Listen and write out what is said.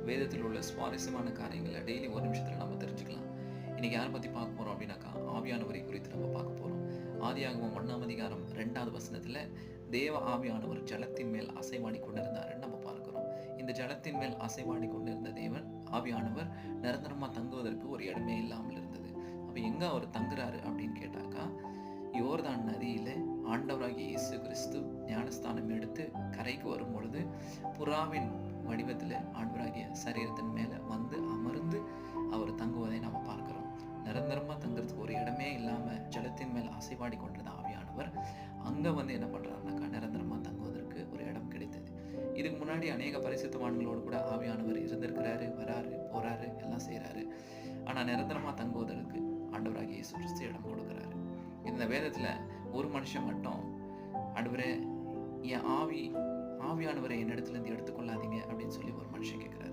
வேதத்தில் உள்ள சுவாரஸ்யமான காரியங்களை டெய்லி ஒரு நிமிஷத்தில் நம்ம தெரிஞ்சுக்கலாம். இன்னைக்கு யாரை பற்றி பார்க்க போகிறோம் அப்படின்னாக்கா, ஆவியானவரை குறித்து நம்ம பார்க்க போகிறோம். ஆதியாகமம் 1ஆம் அதிகாரம் 2வது வசனத்தில் தேவ ஆவியானவர் ஜலத்தின் மேல் அசைவாடி கொண்டிருந்தாருன்னு நம்ம பார்க்கிறோம். இந்த ஜலத்தின் மேல் அசைவாடி கொண்டிருந்த தேவன் ஆவியானவர் நிரந்தரமாக தங்குவதற்கு ஒரு இடமே இல்லாமல் இருந்தது. அப்போ எங்கே அவர் தங்குறாரு அப்படின்னு கேட்டாக்கா, யோர்தான் நதியில் ஆண்டவராகிய இயேசு கிறிஸ்து ஞானஸ்தானம் எடுத்து கரைக்கு வரும் பொழுது புறாவின் வடிவத்தில் ஆண்டவராகிய சரீரத்தின் மேலே வந்து அமர்ந்து அவர் தங்குவதை நாம் பார்க்கிறோம். நிரந்தரமாக தங்குறதுக்கு ஒரு இடமே இல்லாமல் ஜலத்தின் மேல் அசைவாடி கொண்டிருந்த ஆவியானவர் அங்கே வந்து என்ன பண்ணுறாருனாக்கா, நிரந்தரமாக தங்குவதற்கு ஒரு இடம் கிடைத்தது. இதுக்கு முன்னாடி அநேக பரிசுத்தவான்களோடு கூட ஆவியானவர் இருந்திருக்கிறாரு, வராரு, போறாரு, எல்லாம் செய்கிறாரு. ஆனால் நிரந்தரமாக தங்குவதற்கு ஆண்டவராகிய இயேசு கிறிஸ்து இடம் கொடுக்குறாரு. இந்த வேதத்தில் ஒரு மனுஷன் மட்டும், ஆண்டவரே என் ஆவியானவரை என்னிடத்துலேருந்து எடுத்துக்கொள்ளாதீங்க அப்படின்னு சொல்லி ஒரு மனுஷன் கேட்குறாரு.